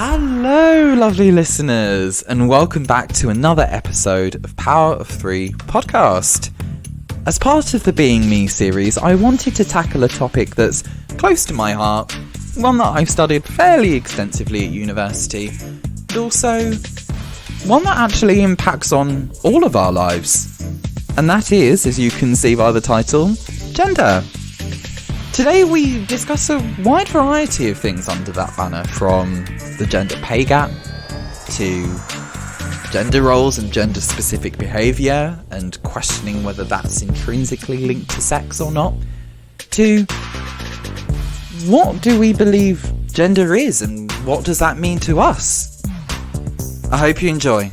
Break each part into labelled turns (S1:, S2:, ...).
S1: Hello, lovely listeners, and welcome back to another episode of Power of Three podcast. As part of the Being Me series, I wanted to tackle a topic that's close to my heart, one that I've studied fairly extensively at university, but also one that actually impacts on all of our lives. And that is, as you can see by the title, gender. Today we discuss a wide variety of things under that banner, from the gender pay gap to gender roles and gender-specific behaviour and questioning whether that's intrinsically linked to sex or not, to what do we believe gender is and what does that mean to us? I hope you enjoy.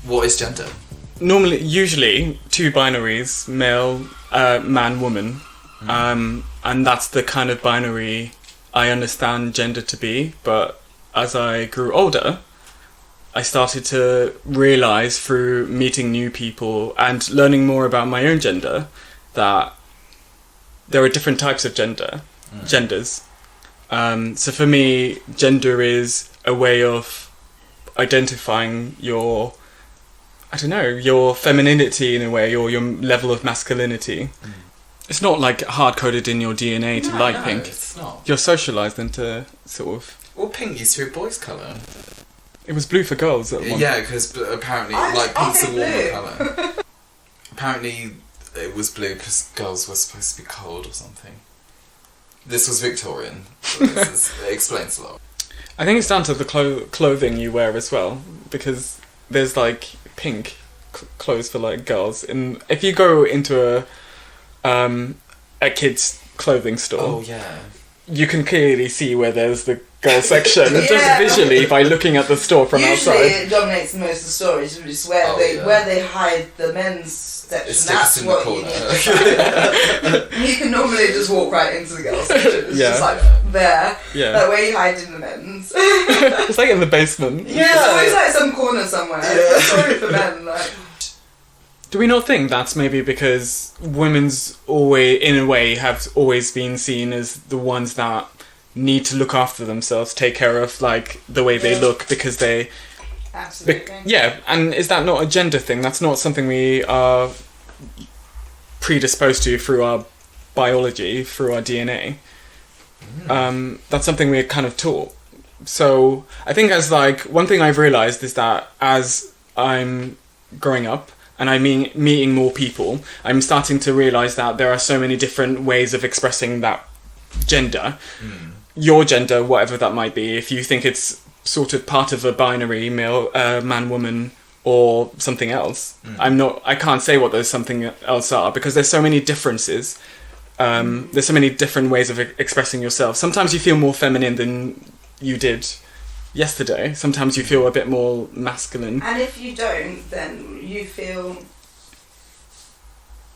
S1: What is gender?
S2: Usually, two binaries, male, man, woman, and that's the kind of binary I understand gender to be. But as I grew older, I started to realise through meeting new people and learning more about my own gender that there are different types of genders. So for me, gender is a way of identifying your femininity in a way, or your level of masculinity. It's not like hard-coded in your DNA to like pink.
S1: It's not.
S2: You're socialised into sort of...
S1: Well, pink used to be a boy's colour.
S2: It was blue for girls at one.
S1: Yeah, because apparently, pink's a warmer colour. Apparently, it was blue because girls were supposed to be cold or something. This was Victorian. So it explains a lot.
S2: I think it's down to the clothing you wear as well, because there's pink clothes for girls, and if you go into a kid's clothing store, you can clearly see where there's the girl section just visually by looking at the store from outside.
S3: Usually it dominates most of the stories, which is where they hide the men's section. That's what you need. You can normally just walk right into the girls section. It's just there. Yeah. That way you hide in the men's.
S2: It's in the basement.
S3: Yeah, it's always some corner somewhere. Yeah. Sorry for men.
S2: Do we not think that's maybe because women's have always been seen as the ones that need to look after themselves, take care of the way they look, because they...
S3: Absolutely.
S2: And is that not a gender thing? That's not something we are predisposed to through our biology, through our DNA. That's something we're kind of taught. So I think one thing I've realised is that as I'm growing up, and I'm meeting more people, I'm starting to realise that there are so many different ways of expressing that gender. Your gender, whatever that might be, if you think it's sort of part of a binary, male, man, woman, or something else. I can't say what those something else are, because there's so many differences. There's so many different ways of expressing yourself. Sometimes you feel more feminine than you did yesterday. Sometimes you feel a bit more masculine.
S3: And if you don't, then you feel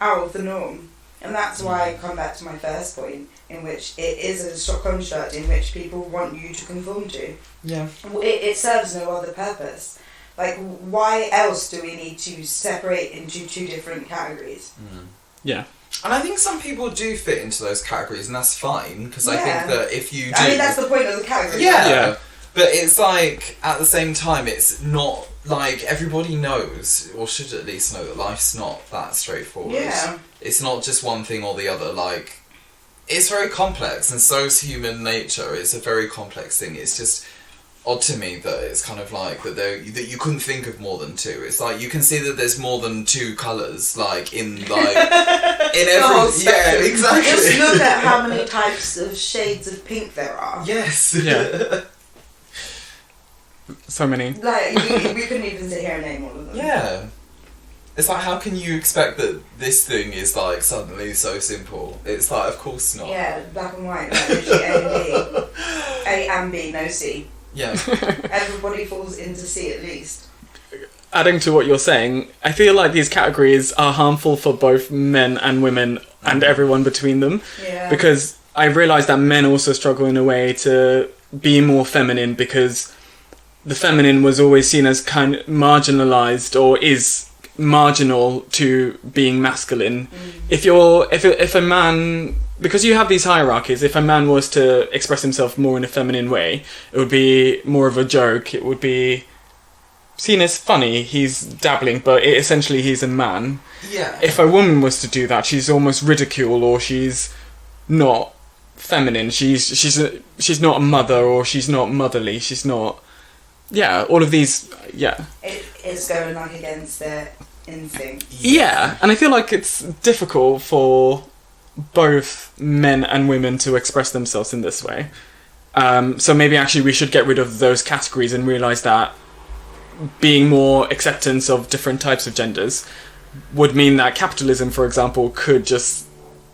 S3: out of the norm. And that's why I come back to my first point, in which it is a construct in which people want you to conform to.
S1: Yeah.
S3: It serves no other purpose. Why else do we need to separate into two different categories?
S2: Yeah.
S1: And I think some people do fit into those categories, and that's fine, because I think that if you do...
S3: I mean, that's the point of the category.
S1: Yeah. But it's at the same time, it's not everybody knows, or should at least know, that life's not that straightforward.
S3: Yeah.
S1: It's not just one thing or the other. It's very complex, and so is human nature. It's a very complex thing. It's just odd to me that it's kind of that you couldn't think of more than two. It's you can see that there's more than two colours, in every... Yeah, exactly.
S3: Just look at how many types of shades of pink there are.
S1: Yes.
S2: Yeah. So many.
S3: We couldn't even sit here and name all of them.
S1: Yeah. It's how can you expect that this thing is suddenly so simple? It's of course not.
S3: Yeah, black and white, literally A and B. A and B, no C.
S1: Yeah.
S3: Everybody falls into C at least.
S2: Adding to what you're saying, I feel these categories are harmful for both men and women and everyone between them.
S3: Yeah.
S2: Because I realised that men also struggle in a way to be more feminine, because the feminine was always seen as kind of marginalised, or is marginal to being masculine. If a man because you have these hierarchies. If a man was to express himself more in a feminine way, it would be more of a joke. It would be seen as funny. He's dabbling, but essentially he's a man.
S1: Yeah.
S2: If a woman was to do that, she's almost ridiculed, or she's not feminine. She's not a mother, or she's not motherly. She's not. Yeah, all of these. Yeah.
S3: It's going like against their instinct.
S2: Yeah, and I feel like it's difficult for both men and women to express themselves in this way. So maybe actually we should get rid of those categories and realise that being more acceptance of different types of genders would mean that capitalism, for example, could just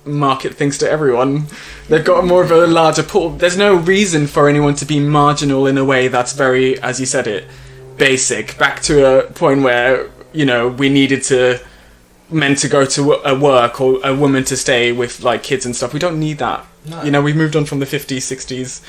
S2: market things to everyone. They've got more of a larger pool. There's no reason for anyone to be marginal in a way that's very, as you said it, basic. Back to a point where, we needed men to go to a work or a woman to stay with like kids and stuff. We don't need that. No. We've moved on from the 50s, 60s.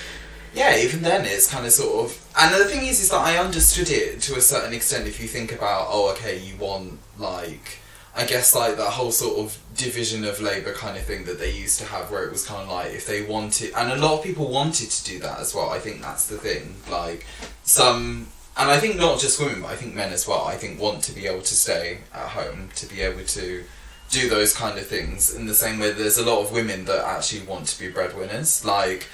S1: Yeah, even then it's kind of sort of... And the thing is that I understood it to a certain extent if you think about, you want, like... I guess, like, that whole sort of division of labour kind of thing that they used to have, where it was kind of like, if they wanted... And a lot of people wanted to do that as well. I think that's the thing. Like, some... And I think not just women, but I think men as well, I think want to be able to stay at home, to be able to do those kind of things, in the same way there's a lot of women that actually want to be breadwinners. Like,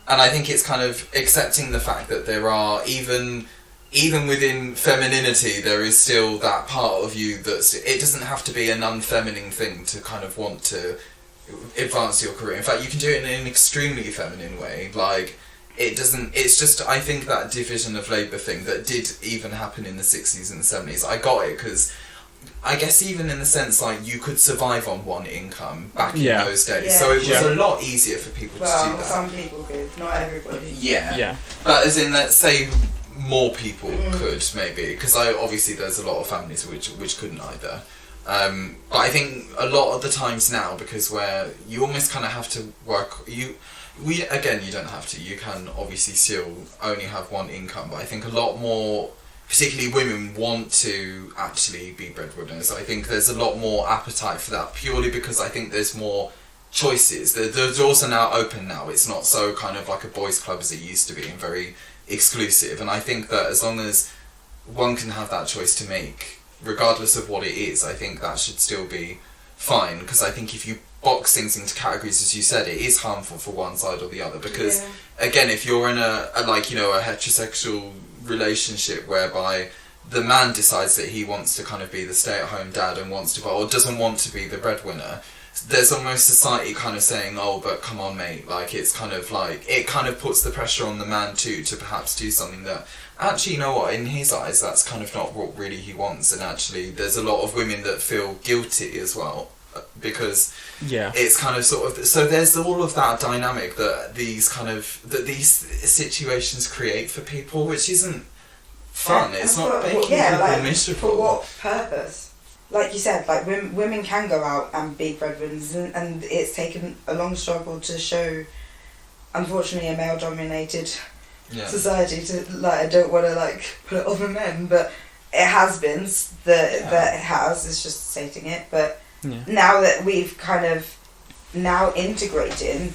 S1: and I think it's kind of accepting the fact that there are, even within femininity, there is still that part of you that's... It doesn't have to be an unfeminine thing to kind of want to advance your career. In fact, you can do it in an extremely feminine way. Like, it doesn't... It's just, I think, that division of labour thing that did even happen in the 60s and the 70s. I got it because... I guess even in the sense, like, you could survive on one income back in those days. Yeah. So it was a lot easier for people to do that.
S3: Some people could, not everybody.
S1: Yeah. But as in, let's say... more people could, maybe, because obviously there's a lot of families which couldn't either. But I think a lot of the times now, because where you almost kind of have to work, you don't have to. You can obviously still only have one income, but I think a lot more, particularly women, want to actually be breadwinners. I think there's a lot more appetite for that, purely because I think there's more choices. The doors are now open now. It's not so kind of like a boys' club as it used to be, and very exclusive. And I think that as long as one can have that choice to make, regardless of what it is, I think that should still be fine. Because I think if you box things into categories, as you said, it is harmful for one side or the other. Because again, if you're in a heterosexual relationship whereby the man decides that he wants to kind of be the stay-at-home dad and doesn't want to be the breadwinner, there's almost society kind of saying, oh, but come on, mate, like, it's kind of like, it kind of puts the pressure on the man too to perhaps do something that, actually, you know what, in his eyes, that's kind of not what really he wants. And actually, there's a lot of women that feel guilty as well, because it's kind of sort of, so there's all of that dynamic that these situations create for people, which isn't fun. It's not making people miserable.
S3: For what purpose? Like you said, like women can go out and be breadwinners, and it's taken a long struggle to show, unfortunately, a male-dominated society. I don't want to put it on the men, but it has been that it has. It's just stating it. But now that we've kind of integrated,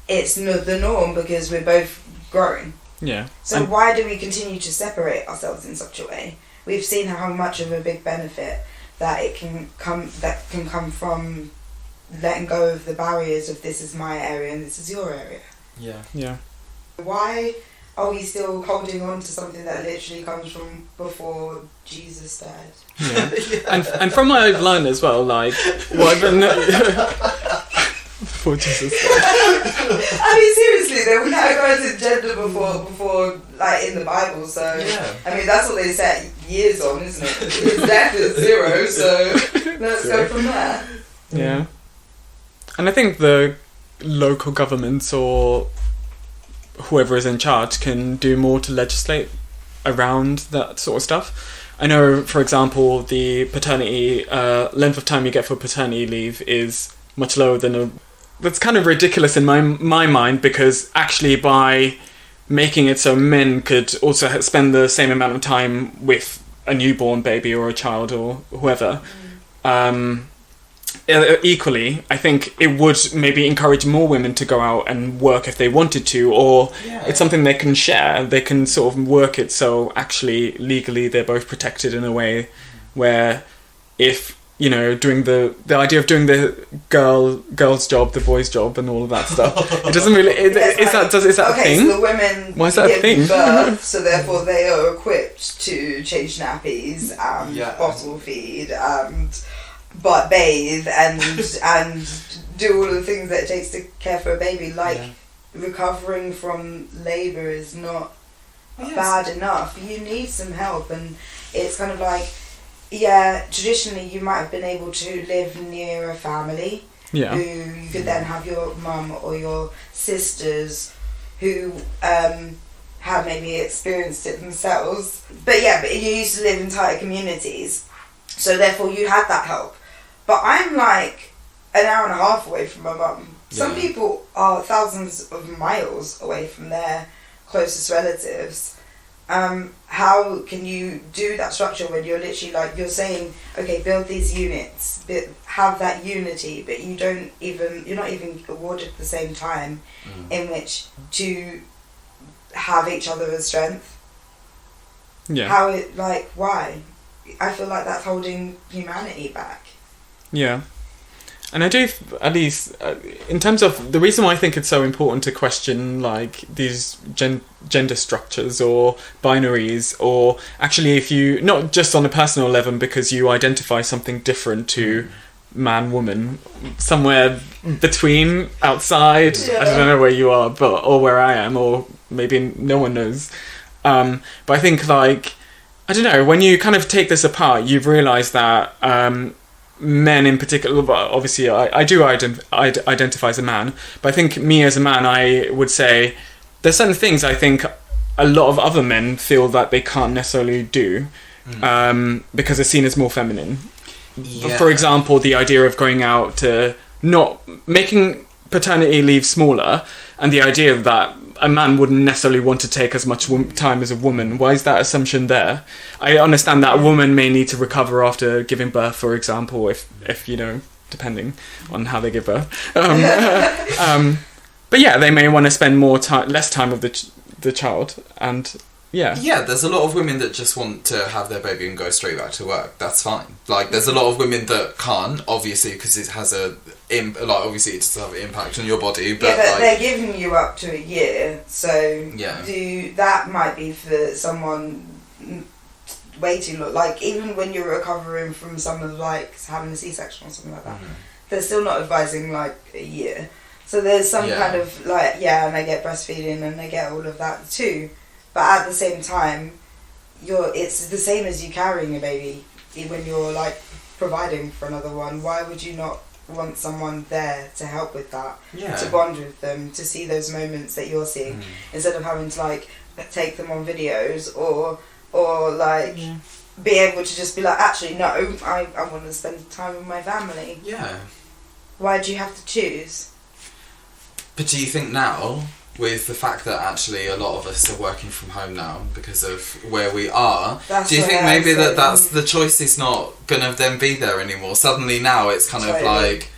S3: it's the norm because we're both growing.
S2: Yeah.
S3: So why do we continue to separate ourselves in such a way? We've seen how much of a big benefit that can come from letting go of the barriers of this is my area and this is your area.
S2: Yeah.
S3: Why are we still holding on to something that literally comes from before Jesus died?
S2: Yeah. And from my own line as well, like, before Jesus died.
S3: I mean, seriously, they were categorizing gender before, like, in the Bible, so, I mean, that's what they set years on, isn't it? His death is 0, so let's go from there.
S2: Yeah. And I think the local governments or whoever is in charge can do more to legislate around that sort of stuff. I know, for example, the paternity length of time you get for paternity leave is much lower than that's kind of ridiculous in my mind, because actually by making it so men could also spend the same amount of time with a newborn baby or a child or whoever, equally, I think it would maybe encourage more women to go out and work if they wanted to, or it's something they can share. They can sort of work it so actually legally they're both protected in a way where if, you know, doing the idea of doing the girl's job, the boy's job, and all of that stuff, it doesn't really. Is that a thing?
S3: So the women
S2: why is that a thing?
S3: Birth, so therefore they are equipped to change nappies and bottle feed and bathe and do all of the things that it takes to care for a baby. Like recovering from labour is not bad enough. You need some help, and it's kind of like, traditionally you might have been able to live near a family who you could then have your mum or your sisters who have maybe experienced it themselves. But you used to live in tight communities, so therefore you had that help. But I'm like an hour and a half away from my mum. Some people are thousands of miles away from their closest relatives. How can you do that structure when you're literally like, you're saying, okay, build these units, have that unity, but you're not even awarded the same time in which to have each other as strength? Why? I feel like that's holding humanity back.
S2: Yeah. And I do, at least, in terms of the reason why I think it's so important to question, like, these gender structures or binaries, or actually if you, not just on a personal level because you identify something different to man, woman, somewhere between, outside, I don't know where you are, or where I am, or maybe no one knows. But I think, like, I don't know, when you kind of take this apart, you've realised that men in particular, but obviously I do identify as a man, but I think me as a man, I would say there's certain things I think a lot of other men feel that they can't necessarily do because they're seen as more feminine. For example, the idea of going out to not making paternity leave smaller, and the idea that a man wouldn't necessarily want to take as much time as a woman. Why is that assumption there? I understand that a woman may need to recover after giving birth, for example, if you know, depending on how they give birth. But yeah, they may want to spend less time with the child, and
S1: there's a lot of women that just want to have their baby and go straight back to work. That's fine. Like, there's a lot of women that can't, obviously, because it has obviously it does have an impact on your body. But
S3: they're giving you up to a year, so that might be for someone way too long. Like, even when you're recovering from someone like having a C-section or something like that, they're still not advising like a year. So there's some kind of like, and they get breastfeeding and they get all of that too. But at the same time, it's the same as you carrying a baby when you're like providing for another one. Why would you not want someone there to help with that, to bond with them, to see those moments that you're seeing, instead of having to like take them on videos or like be able to just be like, actually no, I want to spend time with my family. Why do you have to choose?
S1: But do you think now, with the fact that actually a lot of us are working from home now because of where we are, do you think maybe that's the choice is not gonna then be there anymore? Suddenly now it's kind of like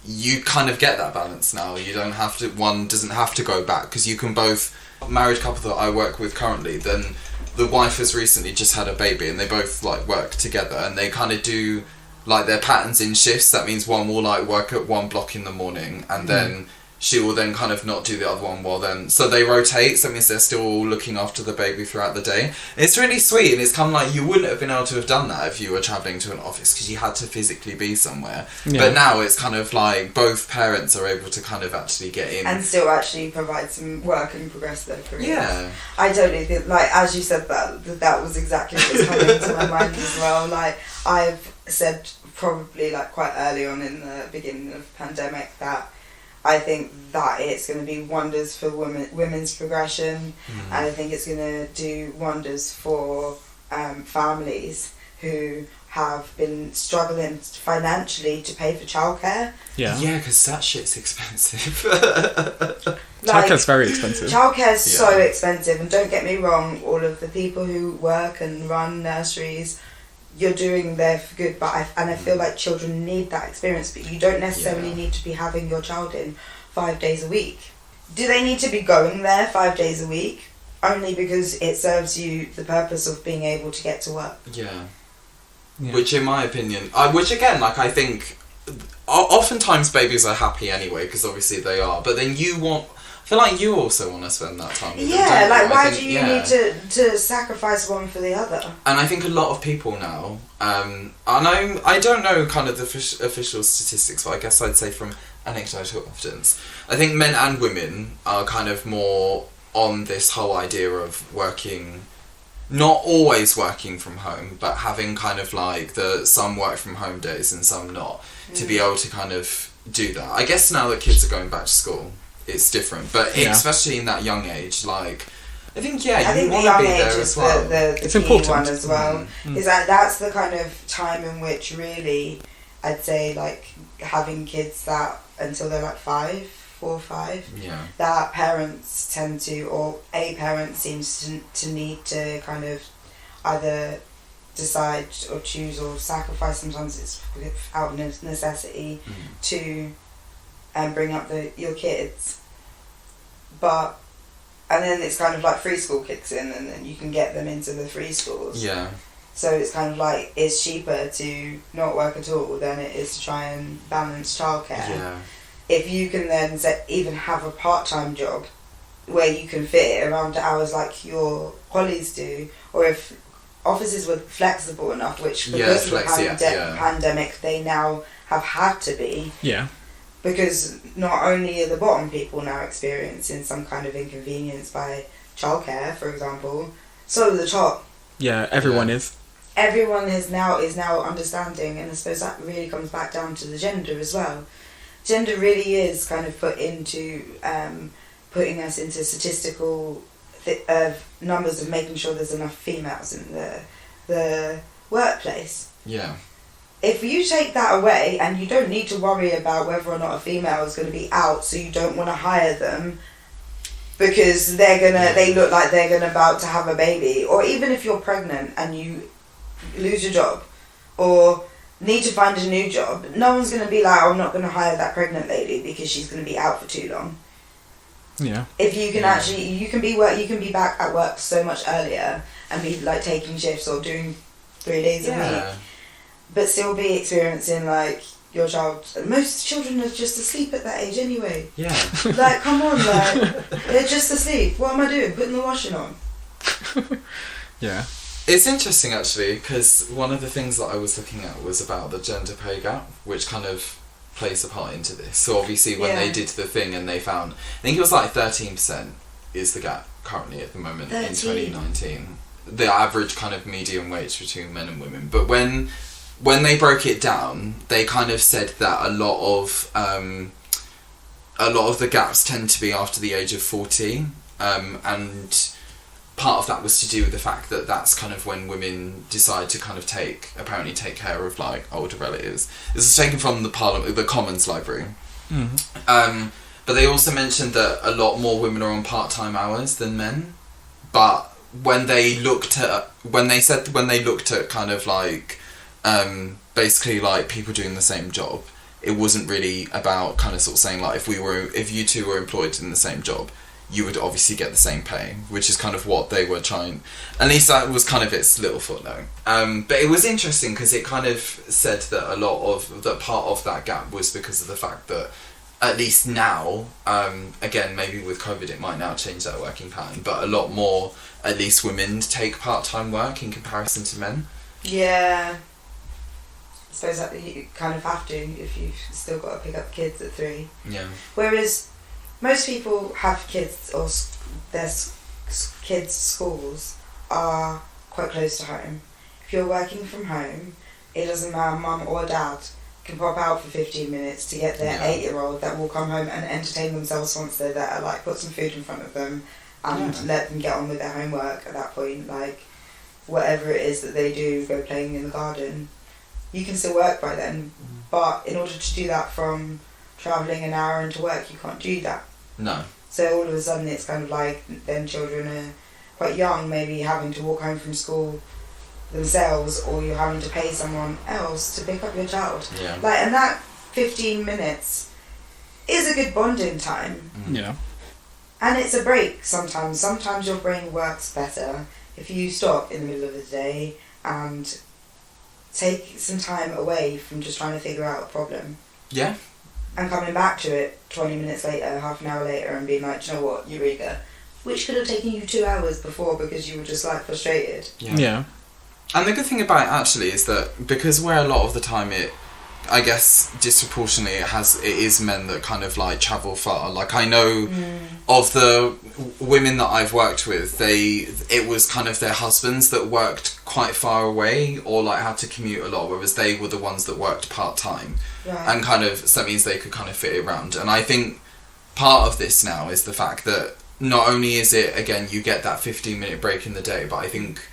S1: you kind of get that balance now. You don't have to, one doesn't have to go back, because you can both, married couple that I work with currently, then the wife has recently just had a baby and they both like work together and they kind of do like their patterns in shifts. That means one will like work at one block in the morning and then she will then kind of not do the other one while then... So they rotate, so that means they're still looking after the baby throughout the day. It's really sweet, and it's kind of like you wouldn't have been able to have done that if you were travelling to an office, because you had to physically be somewhere. But now it's kind of like both parents are able to kind of actually get in.
S3: And still actually provide some work and progress their careers. I totally think, like, as you said that was exactly what's coming into my mind as well. Like, I've said probably like quite early on in the beginning of the pandemic that I think that it's going to be wonders for women's progression, and I think it's going to do wonders for families who have been struggling financially to pay for childcare.
S1: Because that shit's expensive.
S2: Childcare's very expensive.
S3: Childcare's so expensive, and don't get me wrong, all of the people who work and run nurseries you're doing there for good, but I feel like children need that experience, but you don't necessarily need to be having your child in 5 days a week. Do they need to be going there 5 days a week? Only because it serves you the purpose of being able to get to work.
S1: Yeah. Which, in my opinion, which again, like, I think, oftentimes babies are happy anyway, because obviously they are, but then I feel like you also want to spend that time with them, don't you?
S3: Like, why do you need to sacrifice one for the other?
S1: And I think a lot of people now, and I don't know kind of the official statistics, but I guess I'd say from anecdotal evidence, I think men and women are kind of more on this whole idea of working, not always working from home, but having kind of like some work from home days and some not, to be able to kind of do that. I guess now that kids are going back to school, it's different, but especially in that young age, like, I think you want to be there as well.
S3: It's key important one as well. Is that that's the kind of time in which really, I'd say, like, having kids that until they're like 4 or 5, that parents tend to, or a parent seems to need to kind of either decide or choose or sacrifice, sometimes it's out of necessity, to bring up your kids. And then it's kind of like free school kicks in, and then you can get them into the free schools.
S1: Yeah.
S3: So it's kind of like, it's cheaper to not work at all than it is to try and balance childcare.
S1: Yeah.
S3: If you can then even have a part-time job where you can fit it around hours like your colleagues do, or if offices were flexible enough, which because of the pandemic they now have had to be.
S2: Yeah.
S3: Because not only are the bottom people now experiencing some kind of inconvenience by childcare, for example, so are the top.
S2: Yeah, everyone is.
S3: Everyone is now understanding, and I suppose that really comes back down to the gender as well. Gender really is kind of put into putting us into statistical numbers of making sure there's enough females in the workplace.
S1: Yeah.
S3: If you take that away, and you don't need to worry about whether or not a female is going to be out, so you don't want to hire them because they look like they're about to have a baby, or even if you're pregnant and you lose your job or need to find a new job, no one's going to be like, I'm not going to hire that pregnant lady because she's going to be out for too long.
S2: Yeah.
S3: If you can actually, you can be back at work so much earlier and be like taking shifts or doing 3 days a week, but still be experiencing like your child. Most children are just asleep at that age anyway.
S1: Yeah.
S3: Like, come on, like, they're just asleep. What am I doing? Putting the washing on.
S2: Yeah.
S1: It's interesting actually, because one of the things that I was looking at was about the gender pay gap, which kind of plays a part into this. So obviously when they did the thing and they found, I think it was like 13% is the gap currently at the moment 13. In 2019. The average kind of median wage between men and women. But when they broke it down, they kind of said that a lot of the gaps tend to be after the age of 40, and part of that was to do with the fact that that's kind of when women decide to kind of take care of like older relatives. This is taken from the Commons Library. Mm-hmm. But they also mentioned that a lot more women are on part-time hours than men. But when they looked at kind of like basically like people doing the same job, it wasn't really about kind of sort of saying like if you two were employed in the same job, you would obviously get the same pay, which is kind of what they were trying. At least that was kind of its little footnote. But it was interesting because it kind of said that a lot of that part of that gap was because of the fact that at least now, again maybe with COVID it might now change that working pattern, but a lot more at least women take part-time work in comparison to men.
S3: Yeah. I suppose that you kind of have to if you've still got to pick up kids at 3.
S1: Yeah.
S3: Whereas most people have kids, or their kids' schools are quite close to home. If you're working from home, it doesn't matter, mum or dad can pop out for 15 minutes to get their 8-year-old that will come home and entertain themselves once they're there, like put some food in front of them and let them get on with their homework at that point, like whatever it is that they do, go playing in the garden. You can still work by then, but in order to do that from travelling an hour into work, you can't do that.
S1: No.
S3: So all of a sudden it's kind of like then children are quite young, maybe having to walk home from school themselves, or you're having to pay someone else to pick up your child.
S1: Yeah.
S3: Like, and that 15 minutes is a good bonding time.
S2: Yeah.
S3: And it's a break sometimes. Sometimes your brain works better if you stop in the middle of the day and take some time away from just trying to figure out a problem.
S1: Yeah.
S3: And coming back to it 20 minutes later, half an hour later, and being like, "Do you know what, Eureka," which could have taken you 2 hours before because you were just like frustrated.
S2: Yeah.
S1: And the good thing about it actually is that because where a lot of the time it, I guess disproportionately it is men that kind of like travel far. Like I know of the women that I've worked with, it was kind of their husbands that worked quite far away or like had to commute a lot, whereas they were the ones that worked part-time.
S3: Right.
S1: And kind of, so that means they could kind of fit it around. And I think part of this now is the fact that not only is it, again, you get that 15-minute break in the day, but I think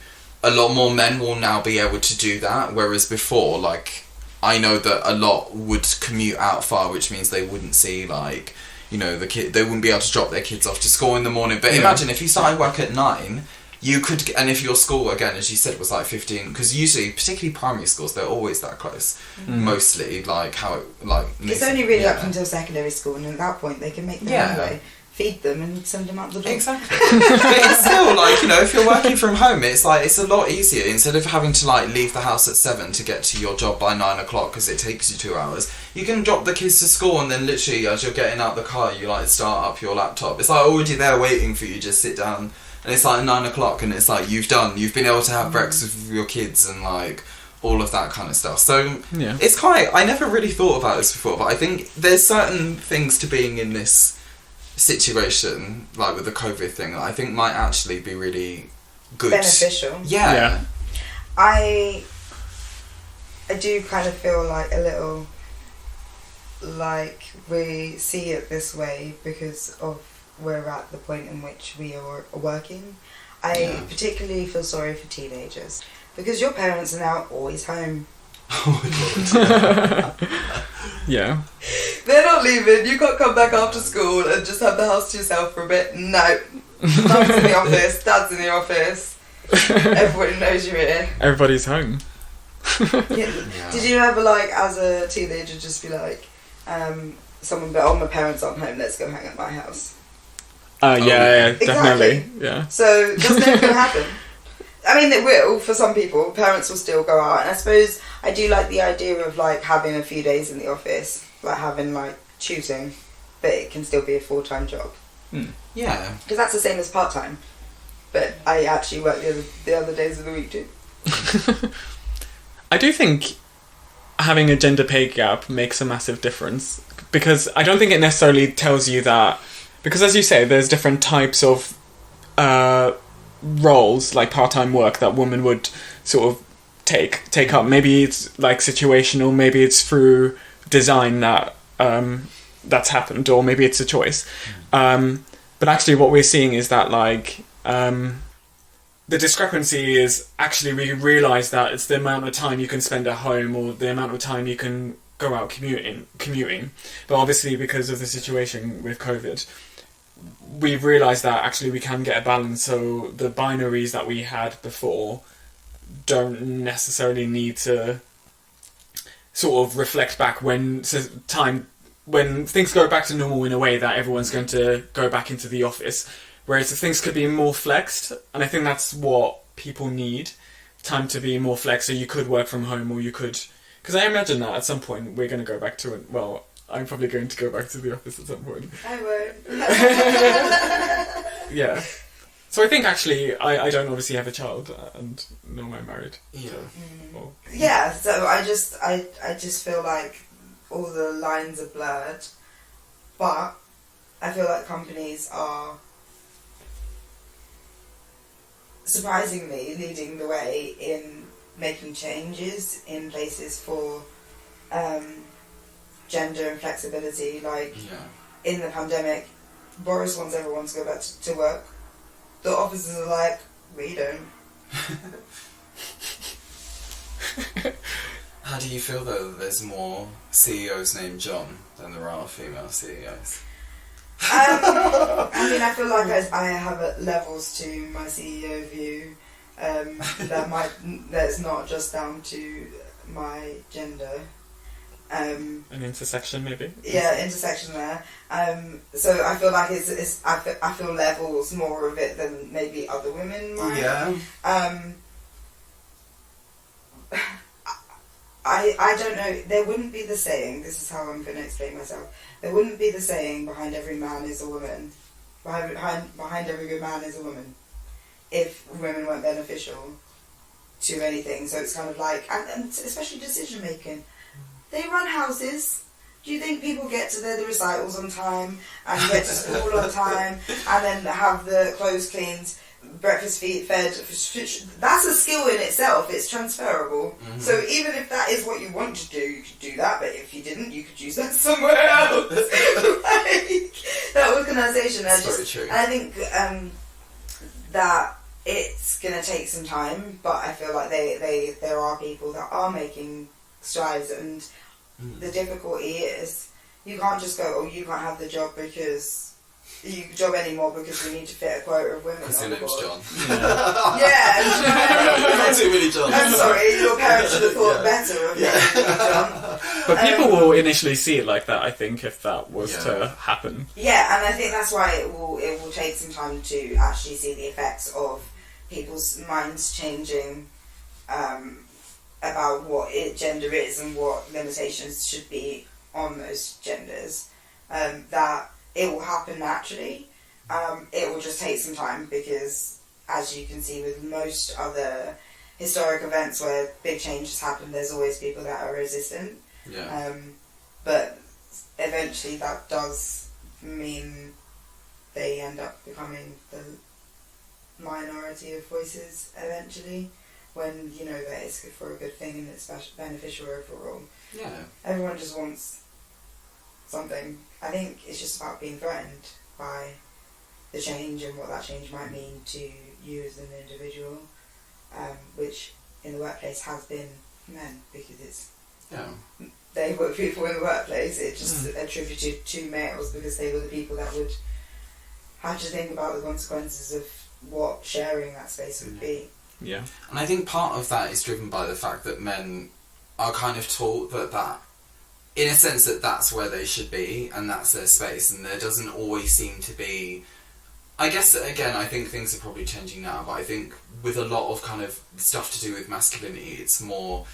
S1: a lot more men will now be able to do that, whereas before, like, I know that a lot would commute out far, which means they wouldn't see, like, you know, they wouldn't be able to drop their kids off to school in the morning. But imagine if you started work at 9, you could, and if your school, again, as you said, was like 15, because usually, particularly primary schools, they're always that close. Mostly, like, how it, like...
S3: It's only really up until secondary school, and at that point, they can make them anyway. Feed them and send them out the door.
S1: Exactly. But it's still like, you know, if you're working from home, it's like, it's a lot easier. Instead of having to like leave the house at 7 to get to your job by 9 o'clock because it takes you 2 hours, you can drop the kids to school and then literally as you're getting out the car, you like start up your laptop. It's like already there waiting for you, just sit down, and it's like 9 o'clock and it's like you've been able to have breakfast with your kids and like all of that kind of stuff. So it's quite, I never really thought about this before, but I think there's certain things to being in this situation, like with the COVID thing, that I think might actually be really good.
S3: Beneficial.
S1: Yeah.
S3: I do kind of feel like a little like we see it this way because of we're at the point in which we are working. I particularly feel sorry for teenagers because your parents are now always home.
S2: Yeah.
S3: They're not leaving. You can't come back after school and just have the house to yourself for a bit. No. Mum's in the office, Dad's in the office. Everybody knows you're here.
S2: Everybody's home.
S3: Did you ever, like, as a teenager, just be like, someone be, "Oh, my parents aren't home, let's go hang at my house"?
S2: Yeah, definitely.
S3: Exactly.
S2: Yeah.
S3: So that's never going to happen. I mean, it will for some people. Parents will still go out, and I suppose I do like the idea of like having a few days in the office, like having like choosing, but it can still be a full-time job.
S1: Yeah.
S3: Because that's the same as part-time, but I actually work the other days of the week too.
S2: I do think having a gender pay gap makes a massive difference because I don't think it necessarily tells you that, because as you say, there's different types of roles, like part-time work that women would sort of take up. Maybe it's like situational, maybe it's through design that that's happened, or maybe it's a choice. But actually what we're seeing is that like the discrepancy is actually we realise that it's the amount of time you can spend at home or the amount of time you can go out commuting. But obviously because of the situation with COVID, we've realised that actually we can get a balance, so the binaries that we had before don't necessarily need to sort of reflect back when things go back to normal in a way that everyone's going to go back into the office, whereas things could be more flexed, and I think that's what people need, time to be more flexed, so you could work from home or you could, because I imagine that at some point we're going to go back to it, well, I'm probably going to go back to the office at some point.
S3: I won't.
S2: Yeah. So I think actually, I don't obviously have a child, and no, I'm married.
S1: Yeah.
S2: So, well.
S3: Yeah, so I just feel like all the lines are blurred, but I feel like companies are surprisingly leading the way in making changes in places for gender and flexibility. Like in the pandemic, Boris wants everyone to go back to work. The officers are like, we don't.
S1: How do you feel though that there's more CEOs named John than there are female CEOs?
S3: I mean, I feel like I have levels to my CEO view. that's not just down to my gender.
S2: An intersection, maybe.
S3: Yeah, intersection there. So I feel like I feel levels more of it than maybe other women might.
S1: Yeah.
S3: I don't know. There wouldn't be the saying. This is how I'm going to explain myself. There wouldn't be the saying behind every man is a woman. Behind every good man is a woman. If women weren't beneficial to anything, so it's kind of like, and especially decision making. They run houses. Do you think people get to the recitals on time and get to school on time and then have the clothes cleaned, breakfast fed? That's a skill in itself. It's transferable. Mm-hmm. So even if that is what you want to do, you could do that. But if you didn't, you could use that somewhere else. Like, that organisation.
S1: That's very true.
S3: And I think that it's going to take some time, but I feel like there are people that are making strides, and the difficulty is you can't just go, oh, you can't have the job anymore because we need to fit a quota of women.
S1: Because your name's John.
S3: Yeah.
S1: Too many Johns.
S3: I'm sorry, your parents should have thought better of naming John.
S2: But people will initially see it like that, I think, if that was to happen.
S3: Yeah, and I think that's why it will take some time to actually see the effects of people's minds changing about what gender is and what limitations should be on those genders. That it will happen naturally. It will just take some time because, as you can see with most other historic events where big changes happen, there's always people that are resistant.
S1: Yeah.
S3: But eventually that does mean they end up becoming the minority of voices eventually, when you know that it's good for a good thing and it's beneficial overall.
S1: Yeah.
S3: Everyone just wants something. I think it's just about being threatened by the change and what that change might mean to you as an individual, which in the workplace has been men, because it's they were people in the workplace. It just attributed to males because they were the people that would have to think about the consequences of what sharing that space would be.
S2: Yeah.
S1: And I think part of that is driven by the fact that men are kind of taught that in a sense that that's where they should be and that's their space, and there doesn't always seem to be, I guess, again, I think things are probably changing now, but I think with a lot of kind of stuff to do with masculinity, it's more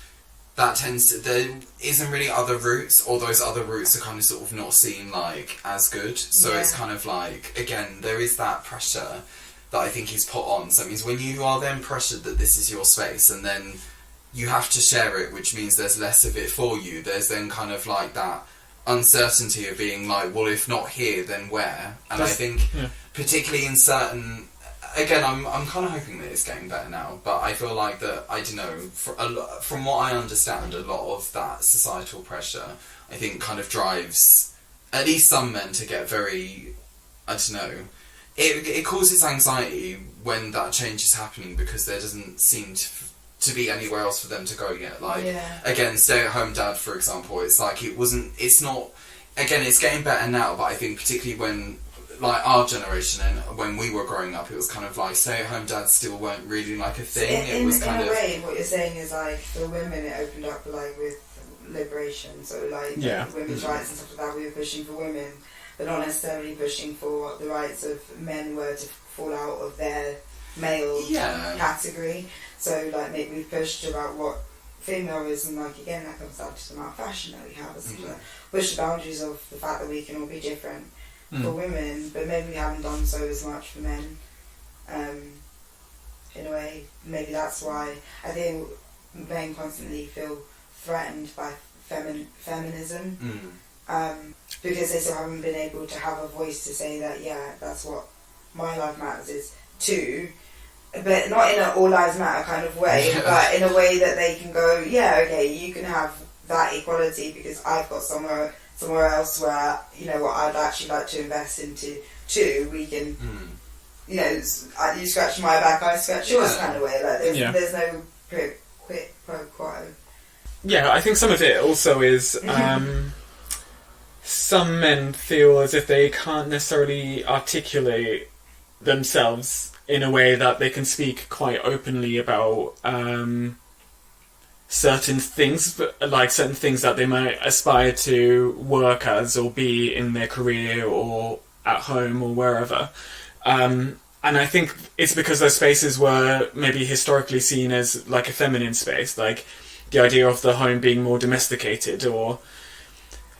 S1: that there isn't really other routes, or those other routes are kind of sort of not seen like as good. So it's kind of like, again, there is that pressure that I think is put on. So it means when you are then pressured that this is your space and then you have to share it, which means there's less of it for you, there's then kind of like that uncertainty of being like, well, if not here, then where? And I think particularly in certain, again, I'm kind of hoping that it's getting better now, but I feel like that, I don't know, from what I understand, a lot of that societal pressure, I think, kind of drives at least some men to get very, I don't know, it causes anxiety when that change is happening because there doesn't seem to be anywhere else for them to go yet. Like, again, stay-at-home dad, for example, it's like it's not, again, it's getting better now, but I think particularly when, like, our generation and when we were growing up, it was kind of like stay-at-home dads still weren't really like a thing.
S3: In a way, what you're saying is like for women, it opened up like with liberation. So like women's rights and stuff like that, we were pushing for women, but not necessarily pushing for the rights of men were to fall out of their male category. So like maybe we've pushed about what female is, and like again that comes down to the amount of fashion that we have. Push the boundaries of the fact that we can all be different. For women, but maybe we haven't done so as much for men. In a way, maybe that's why I think men constantly feel threatened by feminism, because they still haven't been able to have a voice to say that, that's what my life matters is too, but not in an all lives matter kind of way, but in a way that they can go, okay, you can have that equality because I've got somewhere else where, you know what, I'd actually like to invest into too. We can, you know, you scratch my back, I scratch yours kind of way. Like there's no quid pro quo.
S2: Yeah, I think some of it also is some men feel as if they can't necessarily articulate themselves in a way that they can speak quite openly about certain things, like certain things that they might aspire to work as or be in their career or at home or wherever. And I think it's because those spaces were maybe historically seen as like a feminine space, like the idea of the home being more domesticated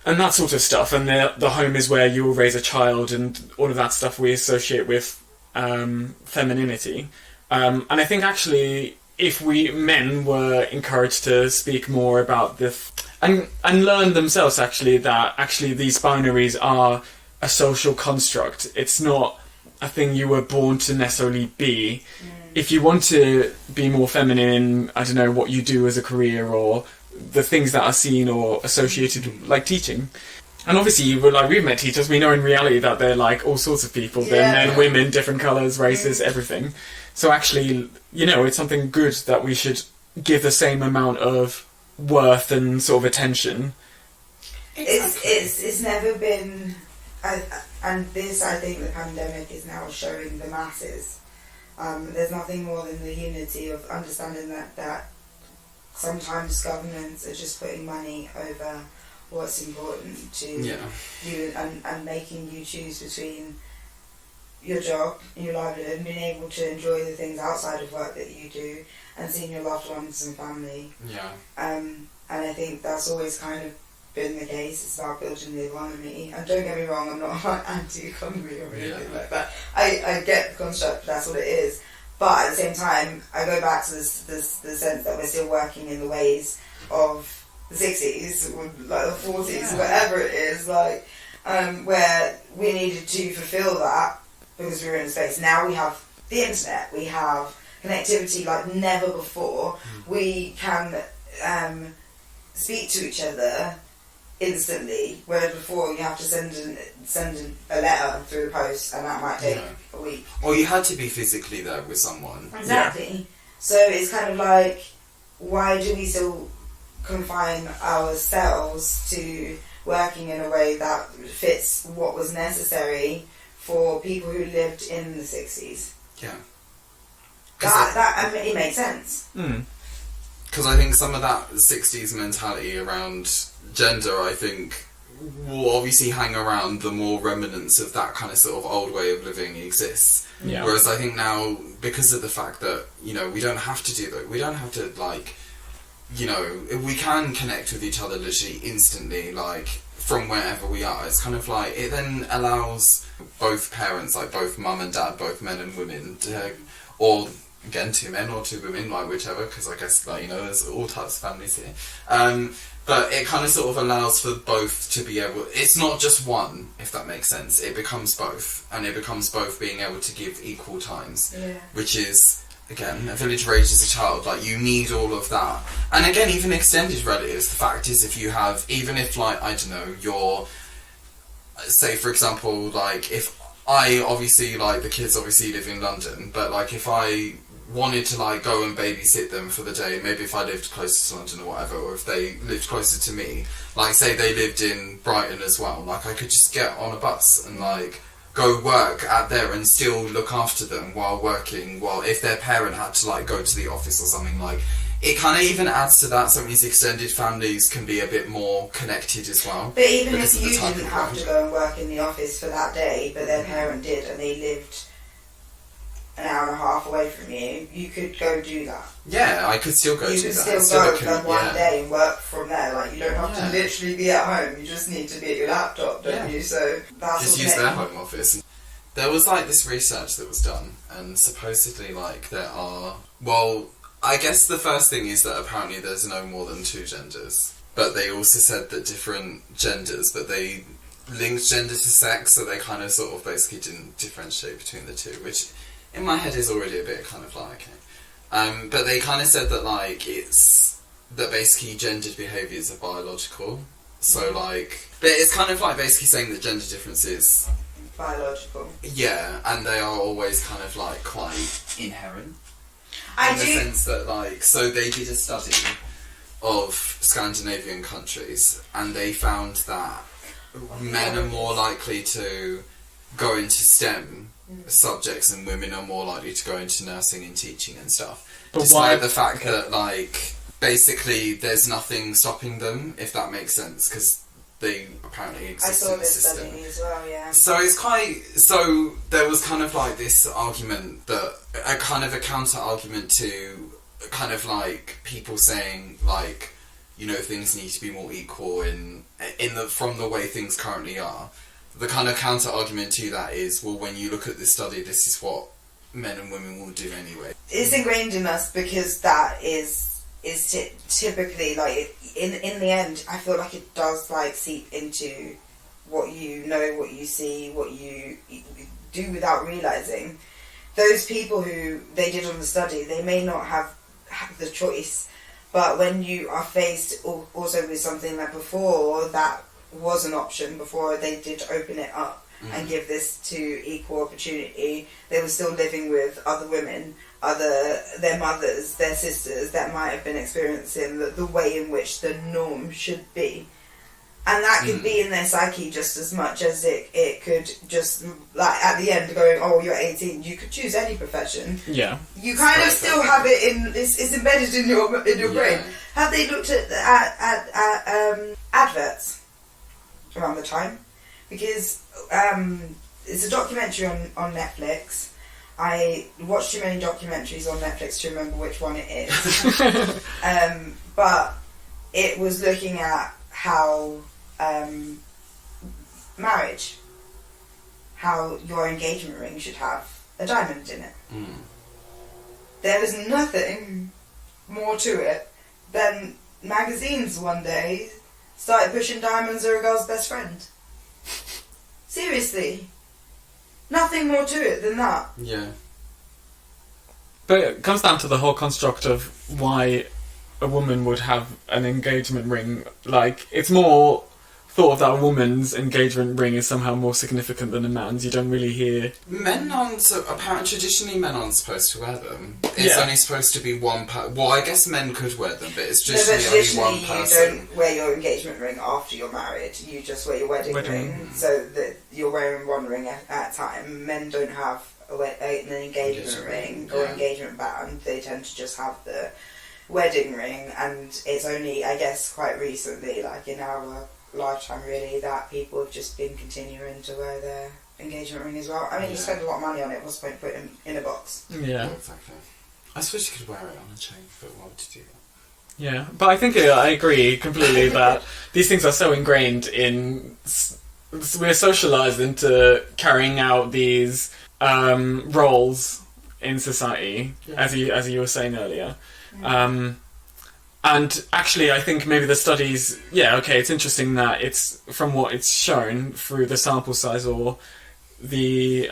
S2: and that sort of stuff. And the home is where you will raise a child and all of that stuff we associate with femininity. And I think actually if men were encouraged to speak more about this and learn themselves actually that actually these binaries are a social construct. It's not a thing you were born to necessarily be. If you want to be more feminine in, I don't know, what you do as a career or the things that are seen or associated, like teaching. And obviously, we've met teachers, we know in reality that they're like all sorts of people. They're men, women, different colours, races, everything. So actually, it's something good that we should give the same amount of worth and sort of attention.
S3: It's never been... and this, I think, the pandemic is now showing the masses. There's nothing more than the unity of understanding that sometimes governments are just putting money over what's important to you and making you choose between your job, your livelihood, and being able to enjoy the things outside of work that you do and seeing your loved ones and family. And I think that's always kind of been the case. It's about building the economy. And don't get me wrong, I'm not anti-economy or anything like that. I get the construct, that's what it is. But at the same time, I go back to the sense that we're still working in the ways of the 60s, or like the 40s, whatever it is, like where we needed to fulfill that because we were in space. Now we have the internet, we have connectivity like never before. We can speak to each other instantly, whereas before you have to send a letter through the post, and that might take a week.
S1: Or you had to be physically there with someone.
S3: Exactly. So it's kind of like, why do we still confine ourselves to working in a way that fits what was necessary for people who lived in the 60s?
S1: Yeah.
S3: It makes sense.
S1: Because I think some of that 60s mentality around gender, I think, will obviously hang around the more remnants of that kind of sort of old way of living exists.
S2: Yeah.
S1: Whereas I think now, because of the fact that, we don't have to do that, we don't have to, we can connect with each other literally instantly, from wherever we are. It's kind of like, it then allows both parents, both mum and dad, both men and women, or again, 2 men or 2 women, whichever, because I guess, there's all types of families here. But it kind of sort of allows for both to be able... It's not just one, if that makes sense. It becomes both. And it becomes both being able to give equal times.
S3: Yeah.
S1: Which is, again, a village raises a child. You need all of that. And again, even extended relatives, the fact is, if you have... Even if, I don't know, you're... Say, for example, if I obviously, the kids obviously live in London, but, if I wanted to, go and babysit them for the day, maybe if I lived closer to London or whatever, or if they lived closer to me, say they lived in Brighton as well, I could just get on a bus and, go work out there and still look after them while working, if their parent had to, go to the office or something, it kind of even adds to that. Some of these extended families can be a bit more connected as well.
S3: But even if you didn't have to go and work in the office for that day, but their parent did, and they lived an hour and a half away from you, you could go do that.
S1: Yeah, I could still go do that.
S3: You could still go for one day and work from there. You don't have to literally be at home. You just need to be at your laptop, don't you? So that's
S1: just use their home office. There was this research that was done, and supposedly there are... Well, I guess the first thing is that apparently there's no more than 2 genders. But they also said that different genders, but they linked gender to sex, so they kind of sort of basically didn't differentiate between the two, which in my head is already a bit kind of okay. But they kind of said that it's that basically gendered behaviours are biological. So but it's kind of basically saying that gender differences
S3: biological.
S1: Yeah, and they are always kind of quite inherent.
S3: In
S1: the sense that so they did a study of Scandinavian countries, and they found that men are more likely to go into STEM subjects and women are more likely to go into nursing and teaching and stuff. But despite the fact that, like, basically there's nothing stopping them, if that makes sense, because they apparently exist in the system. I saw this study as well, yeah. So it's so there was kind of like this argument that, a kind of a counter argument to kind of like people saying, like, you know, things need to be more equal from the way things currently are. The kind of counter argument to that is, well, when you look at this study, this is what men and women will do anyway.
S3: It's ingrained in us because that is typically, like, in the end, I feel like it does, like, seep into what you know, what you see, what you do without realising. Those people who they did on the study, they may not have the choice, but when you are faced also with something like before that was an option, before they did open it up and give this to equal opportunity, they were still living with other women, their mothers, their sisters that might have been experiencing the way in which the norm should be. And that could be in their psyche just as much as it could just, like, at the end going, oh, you're 18, you could choose any profession.
S2: Yeah.
S3: You kind of still have it it's embedded in your brain. Have they looked at adverts around the time? Because it's a documentary on Netflix. I watched too many documentaries on Netflix to remember which one it is. But it was looking at how marriage, how your engagement ring should have a diamond in it. There was nothing more to it than magazines one day started pushing diamonds are a girl's best friend. Seriously. Nothing more to it than that.
S1: Yeah.
S2: But it comes down to the whole construct of why a woman would have an engagement ring. Like, it's more thought that a woman's engagement ring is somehow more significant than a man's. You don't really hear...
S1: Apparently traditionally men aren't supposed to wear them. It's only supposed to be one well, I guess men could wear them, but it's just only one person.
S3: You don't wear your engagement ring after you're married. You just wear your wedding ring. So that you're wearing one ring at a time. Men don't have an engagement ring or engagement band. They tend to just have the wedding ring, and it's only, I guess, quite recently, like in our lifetime really, that people have just been continuing to wear their engagement ring as well. I mean, you spend a lot of money on it, what's the point of putting it in a box?
S2: Yeah.
S1: Exactly. I suppose you could wear it on a chain, but why would you do that?
S2: Yeah, but I think I agree completely that these things are so ingrained in... We're socialised into carrying out these roles in society, as you were saying earlier. And actually, I think maybe the studies... Yeah, okay, it's interesting that it's from what it's shown through the sample size or the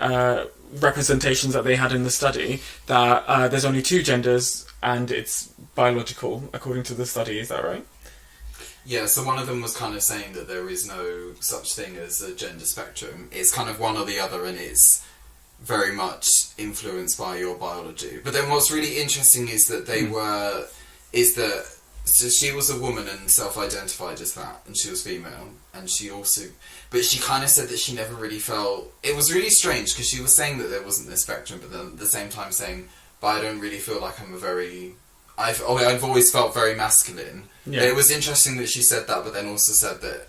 S2: representations that they had in the study, that there's only two genders and it's biological, according to the study. Is that right?
S1: Yeah, so one of them was kind of saying that there is no such thing as a gender spectrum. It's kind of one or the other, and it's very much influenced by your biology. But then what's really interesting is that so she was a woman and self-identified as that, and she was female, and she also... But she kind of said that she never really felt... It was really strange, because she was saying that there wasn't this spectrum, but then at the same time saying, but I don't really feel like I'm a very... I've always felt very masculine. Yeah. It was interesting that she said that, but then also said that...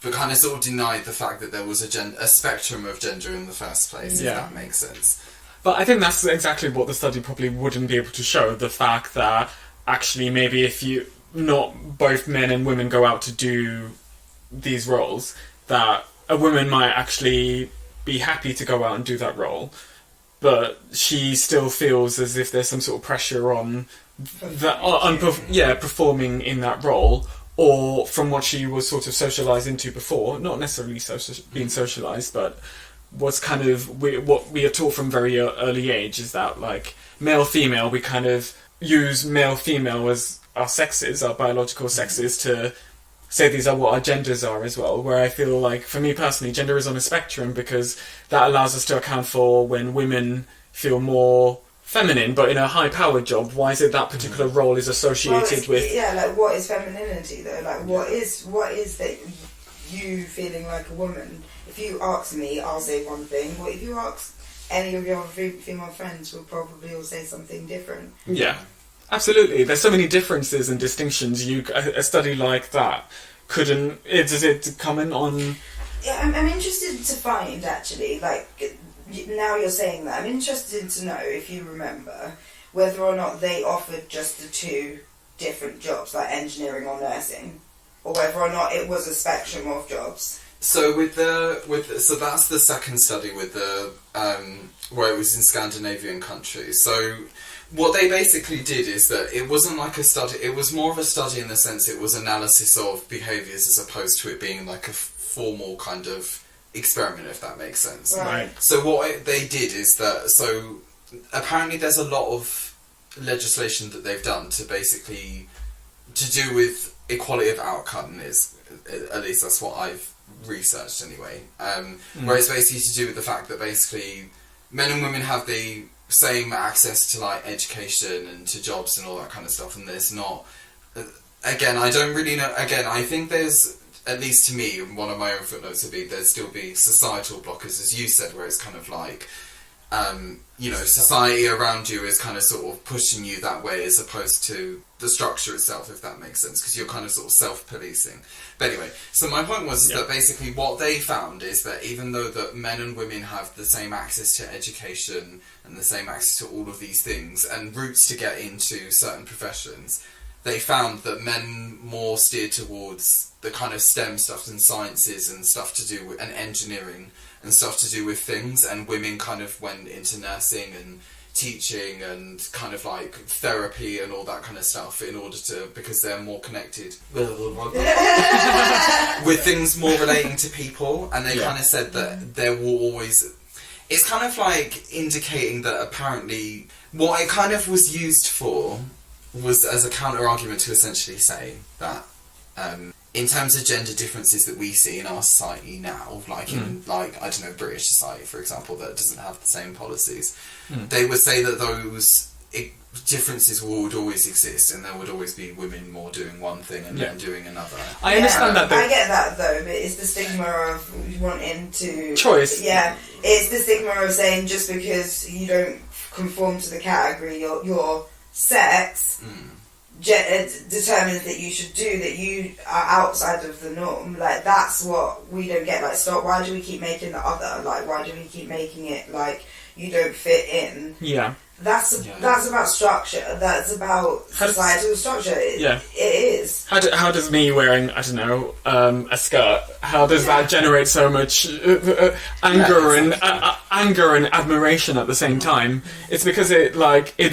S1: But kind of sort of denied the fact that there was a spectrum of gender in the first place, if that makes sense.
S2: But I think that's exactly what the study probably wouldn't be able to show, the fact that actually maybe if you... Not both men and women go out to do these roles, that a woman might actually be happy to go out and do that role, but she still feels as if there's some sort of pressure on performing in that role, or from what she was sort of socialised into before, not necessarily being socialised, but what's kind of what we are taught from very early age is that, like, male-female, we kind of use male-female as our sexes, our biological sexes, to say these are what our genders are as well, where I feel like, for me personally, gender is on a spectrum because that allows us to account for when women feel more feminine, but in a high-powered job, why is it that particular role is associated with...
S3: Yeah, like, what is femininity, though? Like, what is that you feeling like a woman? if you ask me, I'll say one thing, but if you ask any of your female friends, we'll probably all say something different.
S2: Yeah, absolutely. There's so many differences and distinctions. A study like that couldn't. Does it comment on?
S3: Yeah, I'm interested to find, actually, like, now you're saying that, I'm interested to know, if you remember, whether or not they offered just the two different jobs, like engineering or nursing, or whether or not it was a spectrum of jobs.
S1: So so that's the second study with the where it was in Scandinavian countries. So what they basically did is that it wasn't like a study. It was more of a study in the sense it was analysis of behaviours as opposed to it being like a formal kind of experiment, if that makes sense.
S3: Right.
S1: So what they did is that, so apparently there's a lot of legislation that they've done to basically to do with equality of outcome, is at least that's what I've researched anyway, where it's basically to do with the fact that basically men and women have the same access to like education and to jobs and all that kind of stuff, and there's not, again, I don't really know, again, I think there's, at least to me, one of my own footnotes would be there'd still be societal blockers, as you said, where it's kind of like, you know, society around you is kind of sort of pushing you that way as opposed to the structure itself, if that makes sense, because you're kind of sort of self-policing. But anyway, so my point was that basically what they found is that even though that men and women have the same access to education and the same access to all of these things and routes to get into certain professions, they found that men more steered towards the kind of STEM stuff and sciences and stuff to do with, and engineering and stuff to do with things, and women kind of went into nursing and teaching and kind of like therapy and all that kind of stuff in order to, because they're more connected with things more relating to people, and they kind of said that there will always, it's kind of like indicating that apparently what it kind of was used for was as a counter argument to essentially say that in terms of gender differences that we see in our society now, like in, like, I don't know, British society, for example, that doesn't have the same policies, they would say that those differences would always exist, and there would always be women more doing one thing and men doing another.
S2: I understand that, though.
S3: I get that, though, but it's the stigma of wanting to...
S2: Choice.
S3: Yeah, it's the stigma of saying just because you don't conform to the category, your sex... determines that you should do, that you are outside of the norm. Like, that's what we don't get. Like, stop, why do we keep making the other? Like, why do we keep making it like you don't fit in?
S2: Yeah.
S3: That's about structure. That's about societal structure. It is.
S2: How does me wearing, I don't know, a skirt, how does that generate so much anger and admiration at the same time? It's because it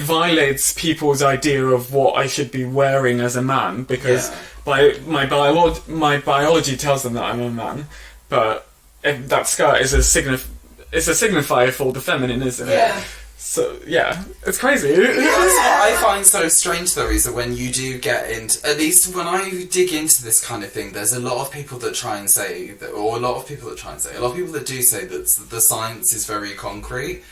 S2: violates people's idea of what I should be wearing as a man, because my biology tells them that I'm a man, but that skirt is a signifier for the feminine, isn't it?
S3: Yeah.
S2: So, yeah, it's crazy.
S1: That's what I find so strange, though, is that when you do get into... At least when I dig into this kind of thing, there's a lot of people that try and say... that, or a lot of people that do say that the science is very concrete.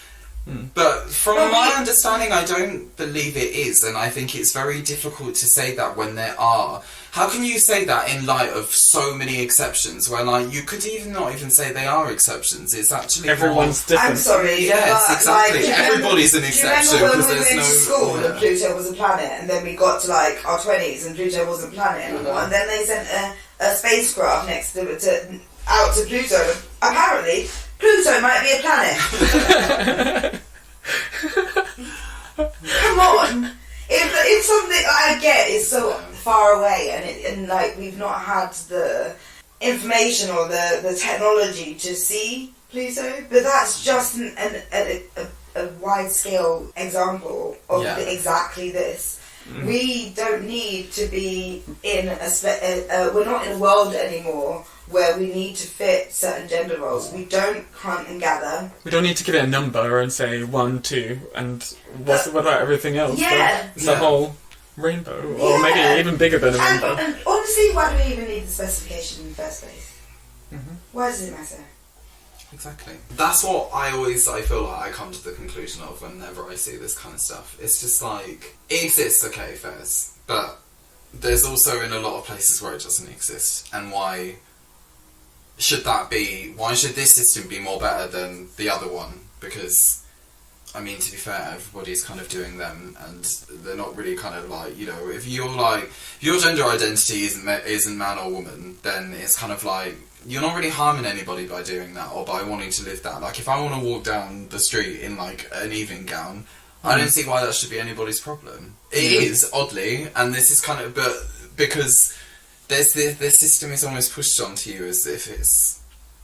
S1: But from my understanding, I don't believe it is, and I think it's very difficult to say that when there are... How can you say that in light of so many exceptions, where, like, you could not even say they are exceptions? It's actually...
S2: Everyone's different.
S3: I'm sorry.
S1: Yes, exactly. Everybody's an exception.
S3: Do you remember when we went to school and Pluto was a planet, and then we got to, like, our 20s and Pluto wasn't a planet anymore, and then they sent a spacecraft out to Pluto. Apparently, Pluto might be a planet. Come on. If something I get is so far away and like we've not had the information or the technology to see Pluto, but that's just a wide scale example of exactly this. We don't need to be in we're not in a world anymore where we need to fit certain gender roles. We don't hunt and gather.
S2: We don't need to give it a number and say 1, 2, and what about everything else?
S3: Yeah.
S2: It's a whole rainbow, or maybe even bigger than a rainbow.
S3: And honestly, why do we even need the specification in the first place? Why does it matter?
S1: Exactly. That's what I feel like I come to the conclusion of whenever I see this kind of stuff. It's just like, it exists, okay, fairs, but there's also in a lot of places where it doesn't exist, and why
S4: why should this system be more better than the other one? Because, I mean, to be fair, everybody's kind of doing them, and they're not really kind of like, you know, if your gender identity isn't man or woman, then it's kind of like, you're not really harming anybody by doing that, or by wanting to live that. Like, if I want to walk down the street in, like, an evening gown, I don't see why that should be anybody's problem. It is, oddly, and this is kind of, but because there's the system is almost pushed onto you as if it's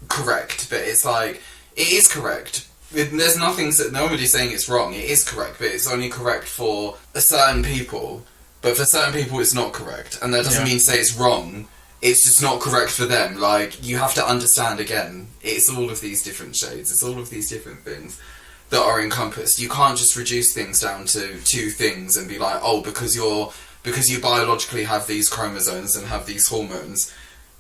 S4: correct, but it's like, it is correct. There's nothing, nobody's saying it's wrong, it is correct, but it's only correct for certain people, but for certain people it's not correct, and that doesn't mean to say it's wrong, it's just not correct for them. Like, you have to understand, again, it's all of these different shades, it's all of these different things that are encompassed. You can't just reduce things down to two things and be like, oh, because you biologically have these chromosomes and have these hormones,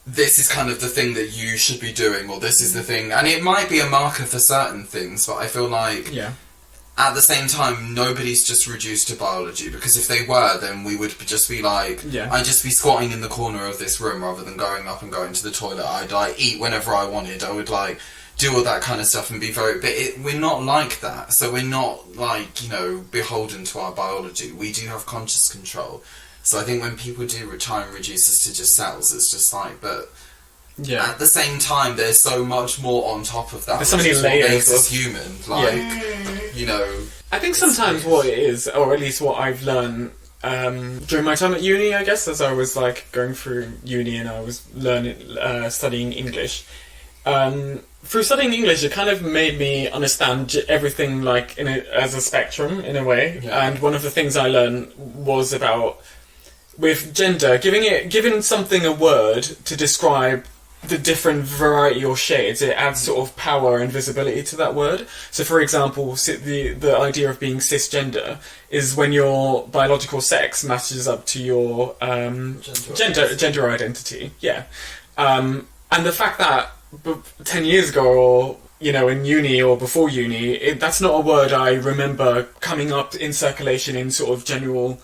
S4: this is kind of the thing that you should be doing, or this is the thing. And it might be a marker for certain things, but I feel like at the same time, nobody's just reduced to biology, because if they were, then we would just be like, I'd just be squatting in the corner of this room rather than going up and going to the toilet. I'd like eat whenever I wanted. I would like do all that kind of stuff and be very... But we're not like that. So we're not like, you know, beholden to our biology. We do have conscious control. So I think when people do try and reduce us to just cells, it's just like, but at the same time, there's so much more on top of that.
S2: There's so many layers.
S4: What makes us human. Like, you know...
S2: I think sometimes what it is, or at least what I've learned during my time at uni, I guess, as I was like going through uni and I was studying English. Through studying English, it kind of made me understand everything like as a spectrum in a way. Yeah. And one of the things I learned was about, with gender, giving something a word to describe the different variety or shades, it adds sort of power and visibility to that word. So, for example, the idea of being cisgender is when your biological sex matches up to your gender identity. Yeah, and the fact that 10 years ago, or you know, in uni or before uni, that's not a word I remember coming up in circulation in sort of general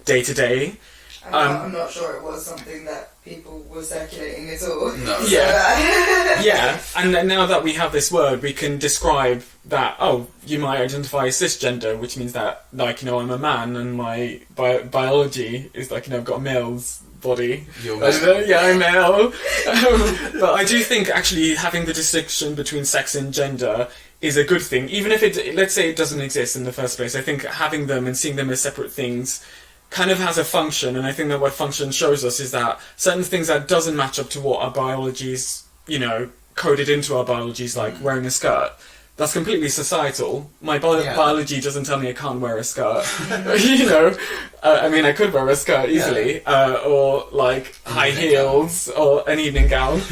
S2: day to day.
S3: I'm not sure it was something that people were circulating at all.
S4: No.
S2: Yeah. And now that we have this word, we can describe that, oh, you might identify as cisgender, which means that, like, you know, I'm a man and my biology is like, you know, I've got a male's body.
S4: You're male.
S2: Yeah, I'm male. But I do think actually having the distinction between sex and gender is a good thing. Even if let's say it doesn't exist in the first place, I think having them and seeing them as separate things kind of has a function, and I think that what function shows us is that certain things that doesn't match up to what our biology's, you know, coded into our biology's, like wearing a skirt, that's completely societal. My biology doesn't tell me I can't wear a skirt. You know, I mean, I could wear a skirt easily, or like high heels or an evening gown,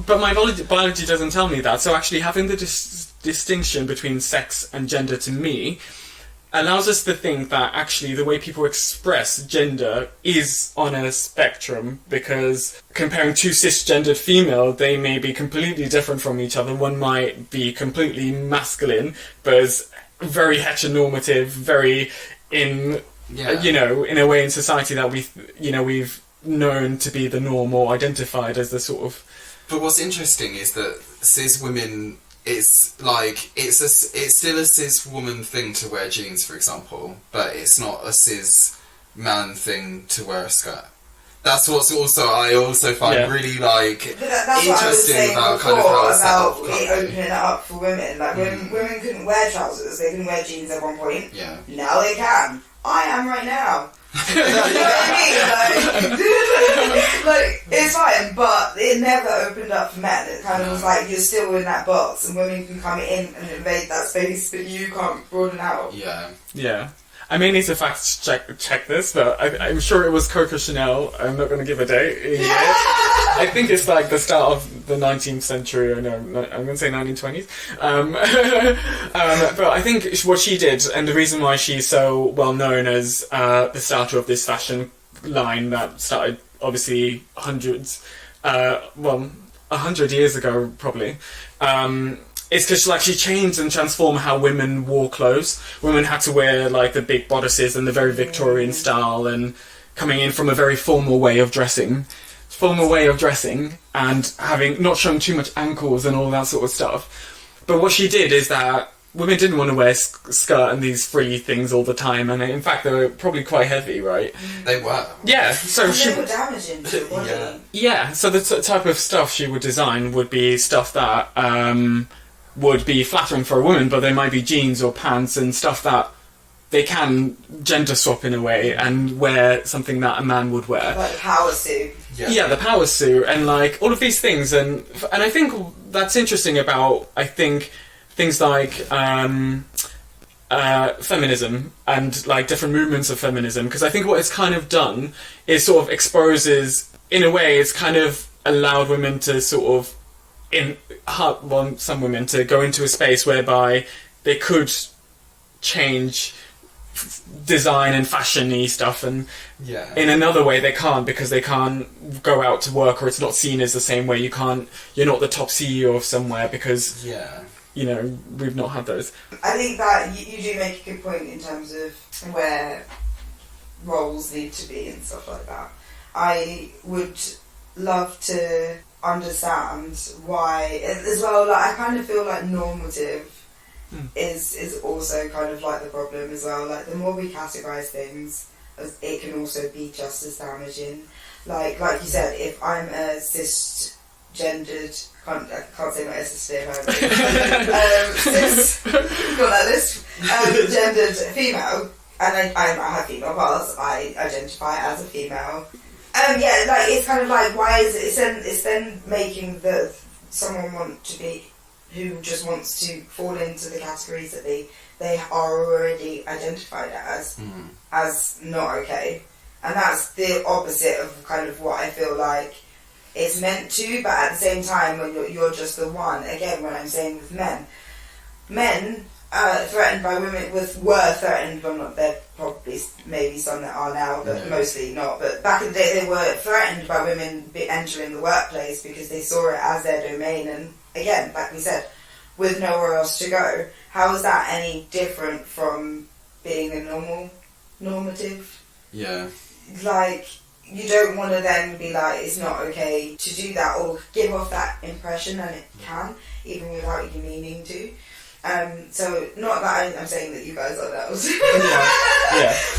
S2: but my biology doesn't tell me that. So actually having the distinction between sex and gender, to me, allows us to think that actually the way people express gender is on a spectrum, because comparing two cisgendered female, they may be completely different from each other. One might be completely masculine, but is very heteronormative, very you know, in a way in society that we've known to be the norm or identified as the sort of...
S4: But what's interesting is that cis women... It's like, it's still a cis woman thing to wear jeans, for example, but it's not a cis man thing to wear a skirt. That's what's I also find really like interesting about kind of how it's
S3: opening it up for women. Like women couldn't wear trousers, they couldn't wear jeans at one point.
S4: Yeah.
S3: Now they can. I am right now. You know what I mean? Like, it's fine, but it never opened up for men. It kind of was like, you're still in that box, and women can come in and invade that space, but you can't broaden out.
S2: Yeah. I may need to fact check this, but I'm sure it was Coco Chanel. I'm not going to give a date. I think it's like the start of the 19th century, or no, I'm going to say 1920s. But I think what she did, and the reason why she's so well known as the starter of this fashion line that started obviously 100 years ago probably, it's because like she changed and transformed how women wore clothes. Women had to wear like the big bodices and the very Victorian style, and coming in from a very formal way of dressing. formal way of dressing and having not showing too much ankles and all that sort of stuff. But what she did is that women didn't want to wear skirt and these free things all the time, and in fact they were probably quite heavy, right?
S4: They were.
S2: Yeah, so
S3: and they were damaging to the body.
S2: Yeah, so the type of stuff she would design would be stuff that would be flattering for a woman, but they might be jeans or pants and stuff that they can gender swap in a way and wear something that a man would wear.
S3: Like the power suit.
S2: Yeah, the power suit and like all of these things, and I think that's interesting about things like feminism and like different movements of feminism, because I think what it's kind of done is sort of exposes, in a way, it's kind of allowed women to sort of some women to go into a space whereby they could change design and fashion-y stuff, and in another way they can't, because they can't go out to work, or it's not seen as the same way. You're not the top CEO of somewhere because you know, we've not had those.
S3: I think that you do make a good point in terms of where roles need to be and stuff like that. I would love to understand why as well. Like, I kind of feel like normative is also kind of like the problem as well. Like, the more we categorise things, it can also be just as damaging. Like you said, if I'm a cisgendered, I can't say my S today gendered female, and I have female parts, I identify as a female. Like, it's kind of like, why is it? It's then making someone want to be, who just wants to fall into the categories that they are already identified as not okay, and that's the opposite of kind of what I feel like it's meant to. But at the same time, when you're just the one, again, when I'm saying with men threatened by women, were threatened, but not, there probably maybe some that are now, but mostly not. But back in the day, they were threatened by women entering the workplace because they saw it as their domain, and again, like we said, with nowhere else to go. How is that any different from being a normative? Yeah. Like, you don't want to then be like, it's not okay to do that, or give off that impression, and it can, even without you meaning to. So, not that I'm saying that you guys are those.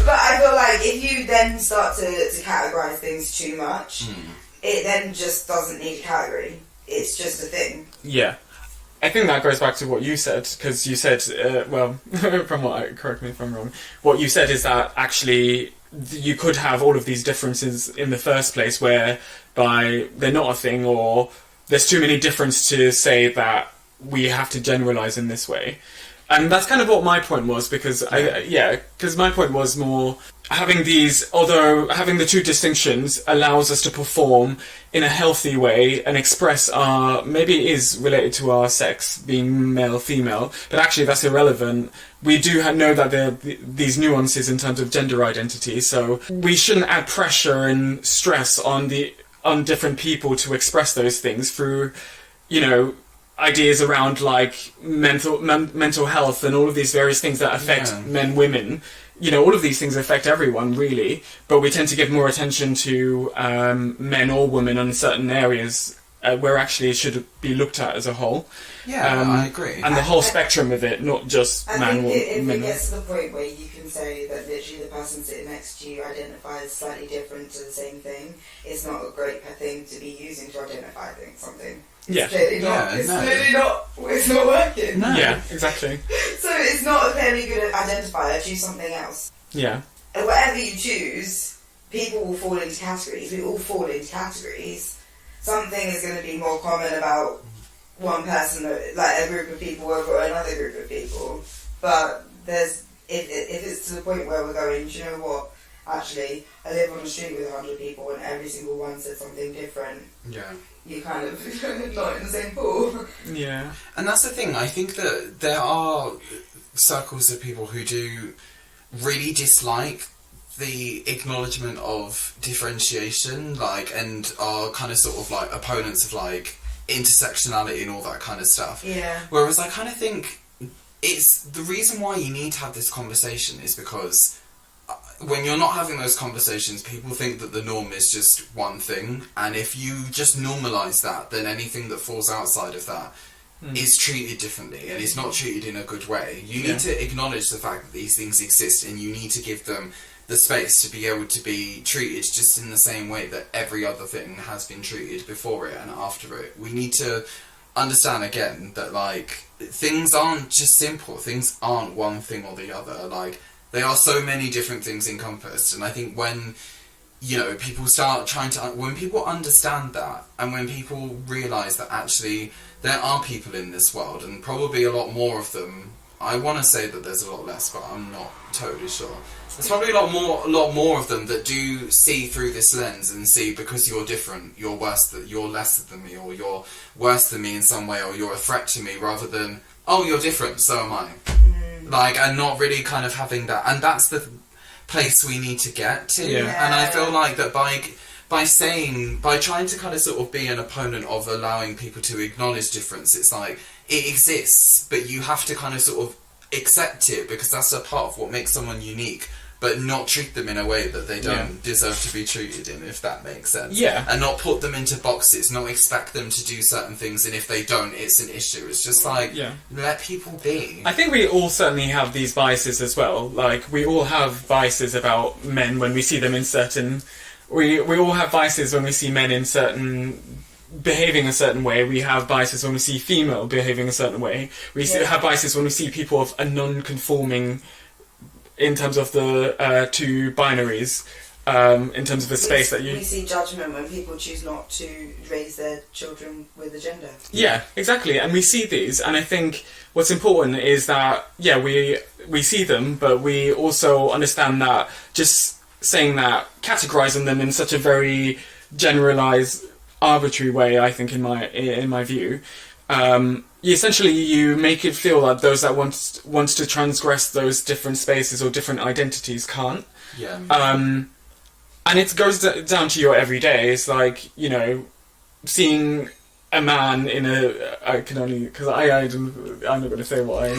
S3: But I feel like if you then start to categorise things too much, it then just doesn't need a category. It's just a thing. Yeah.
S2: I think that goes back to what you said, because you said, correct me if I'm wrong, what you said is that actually you could have all of these differences in the first place whereby they're not a thing, or there's too many differences to say that we have to generalise in this way. And that's kind of what my point was, because because my point was more having these, although having the two distinctions allows us to perform in a healthy way and express our, maybe it is related to our sex, being male, female, but actually that's irrelevant. We do know that there are these nuances in terms of gender identity, so we shouldn't add pressure and stress on different people to express those things through, ideas around like mental health and all of these various things that affect men, women. All of these things affect everyone, really, but we tend to give more attention to men or women in certain areas where actually it should be looked at as a whole.
S4: I agree.
S2: And the whole spectrum of it, not just man or women.
S3: If it gets to the point where you can say that literally the person sitting next to you identifies slightly different to the same thing, it's not a great thing to be using to identify something. It's not working.
S2: No. Yeah, exactly.
S3: So it's not a very good identifier. Choose something else.
S2: Yeah.
S3: And whatever you choose, people will fall into categories. We all fall into categories. Something is going to be more common about one person, like a group of people, over another group of people. But if it's to the point where we're going, do you know what? Actually, I live on a street with 100 people and every single one said something different.
S4: Yeah.
S3: You're kind of not in the same pool.
S2: Yeah.
S4: And that's the thing, I think that there are circles of people who do really dislike the acknowledgement of differentiation, and are kind of sort of like opponents of like intersectionality and all that kind of stuff.
S3: Yeah.
S4: Whereas I kind of think it's the reason why you need to have this conversation is because when you're not having those conversations, people think that the norm is just one thing, and if you just normalise that, then anything that falls outside of that is treated differently, and it's not treated in a good way. You need to acknowledge the fact that these things exist, and you need to give them the space to be able to be treated just in the same way that every other thing has been treated before it and after it. We need to understand again that, like, things aren't just simple. Things aren't one thing or the other. Like, there are so many different things encompassed, and I think when, you know, people start trying to... When people understand that, and when people realise that actually there are people in this world, and probably a lot more of them... I want to say that there's a lot less, but I'm not totally sure. There's probably a lot more of them that do see through this lens and see, because you're different, you're lesser than me, or you're worse than me in some way, or you're a threat to me, rather than, oh, you're different, so am I. Like, and not really kind of having that, and that's the place we need to get to. Yeah. And I feel like that by trying to kind of sort of be an opponent of allowing people to acknowledge difference, it's like, it exists, but you have to kind of sort of accept it, because that's a part of what makes someone unique, but not treat them in a way that they don't deserve to be treated in, if that makes sense. Yeah. And not put them into boxes, not expect them to do certain things, and if they don't, it's an issue. It's just like, let people be.
S2: I think we all certainly have these biases as well. Like, we all have biases about men when we see them in certain... We all have biases when we see men in certain... behaving a certain way. We have biases when we see female behaving a certain way. We have biases when we see people of a non-conforming, in terms of the two binaries, in terms of the space that you...
S3: We see judgment when people choose not to raise their children with a gender.
S2: Yeah, exactly. And we see these, and I think what's important is that, we see them, but we also understand that just saying that, categorising them in such a very generalised, arbitrary way, I think, in my view, you make it feel like those that wants to transgress those different spaces or different identities can't.
S4: Yeah.
S2: And it goes down to your everyday. It's like, you know, seeing a man in a... I can only... Because I'm not going to say what I am.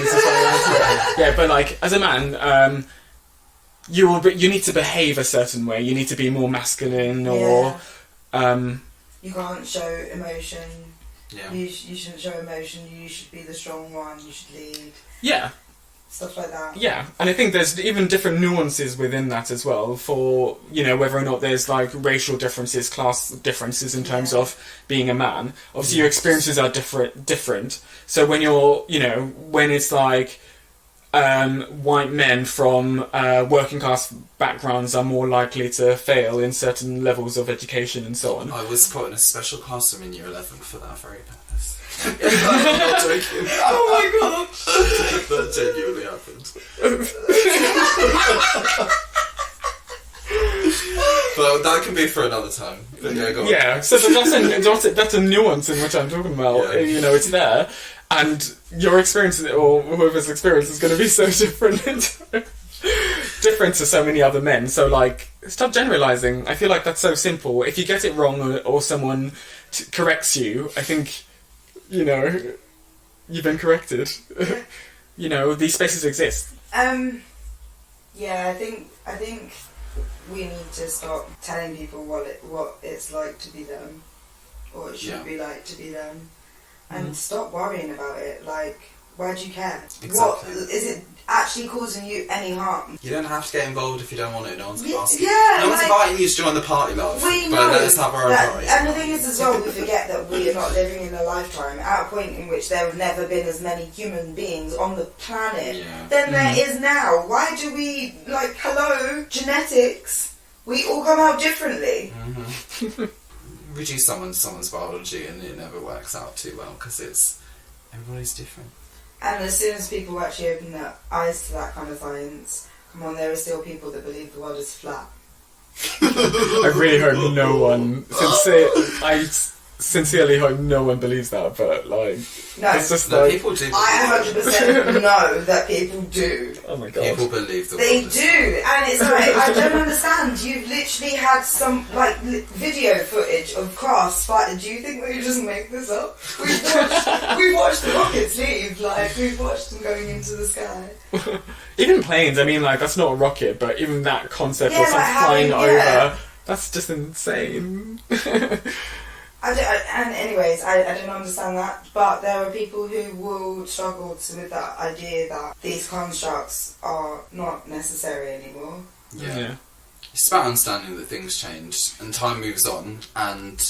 S2: Yeah, but like, as a man, you need to behave a certain way. You need to be more masculine, or...
S3: You can't show emotion.
S4: Yeah.
S3: You shouldn't show emotion. You should be the strong one. You should lead.
S2: Yeah.
S3: Stuff like that.
S2: Yeah, and I think there's even different nuances within that as well, for, you know, whether or not there's like racial differences, class differences in terms of being a man. Obviously your experiences are different. So when you're, you know, when it's like white men from working class backgrounds are more likely to fail in certain levels of education and so on.
S4: I was put in a special classroom in year 11 for that very purpose. I'm not joking.
S3: Oh my god!
S4: That genuinely happened. But that can be for another time. But yeah, go on.
S2: Yeah, so that's a nuance in which I'm talking about. Yeah. You know, it's there. And your experience, or whoever's experience, is going to be so different. Different to so many other men. So, like, stop generalising. I feel like that's so simple. If you get it wrong, or someone corrects you, I think, you know, you've been corrected. You know, these spaces exist.
S3: Yeah, I think we need to stop telling people what it's like to be them, or it should be like to be them. And stop worrying about it. Like, why do you care?
S4: Exactly.
S3: What is it actually causing you any harm?
S4: You don't have to get involved if you don't want it. No one's asking.
S3: Yeah,
S4: no one's inviting you to join the party, love.
S3: We know.
S4: But let us have our own party.
S3: And the thing is, as well, we forget that we are not living in a lifetime at a point in which there have never been as many human beings on the planet than there is now. Why do we, like, hello, genetics? We all come out differently.
S4: Reduce someone's biology and it never works out too well, because everybody's different.
S3: And as soon as people actually open their eyes to that kind of science, come on, there are still people that believe the world is flat.
S2: I really hope no one, since sincerely hope no one believes that, but like,
S3: no,
S2: it's just
S4: no,
S2: like
S4: people do.
S3: I 100% know that people do.
S2: Oh my god,
S4: people believe the
S3: They
S4: world
S3: do, and it's like I don't understand. You've literally had some like video footage of craft fighting. Do you think we just make this up? We've watched the rockets leave. Like we've watched them going into the sky.
S2: Even planes. I mean, like that's not a rocket, but even that concept of
S3: Yeah,
S2: something
S3: like
S2: flying
S3: having- yeah.
S2: over. That's just insane.
S3: I don't understand that, but there are people who will struggle with that idea that these constructs are not necessary anymore.
S4: Yeah. It's about understanding that things change and time moves on, and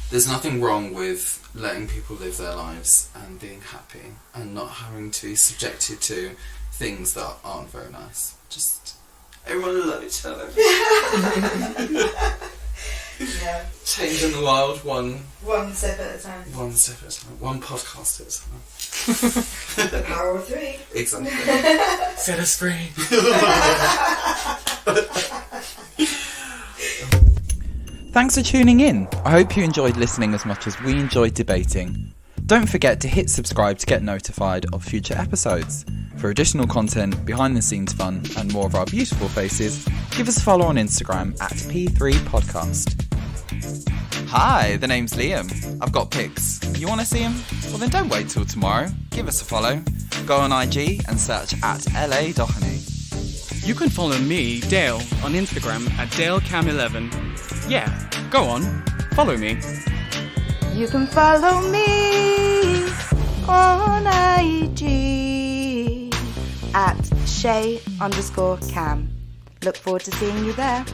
S4: there's nothing wrong with letting people live their lives and being happy and not having to be subjected to things that aren't very nice. Just everyone love each other.
S3: Yeah.
S4: Changing the world one
S3: step at a time.
S4: One step at a time. One podcast at a time.
S3: The power of 3.
S4: Exactly.
S2: Set us free.
S1: Thanks for tuning in. I hope you enjoyed listening as much as we enjoyed debating. Don't forget to hit subscribe to get notified of future episodes. For additional content, behind the scenes fun, and more of our beautiful faces, give us a follow on Instagram at P3Podcast. Hi, the name's Liam. I've got pics. You want to see them? Well then don't wait till tomorrow. Give us a follow. Go on IG and search at LA Doheny.
S5: You can follow me, Dale, on Instagram at DaleCam11. Yeah, go on, follow me.
S3: You can follow me on IG at Shay_Cam. Look forward to seeing you there.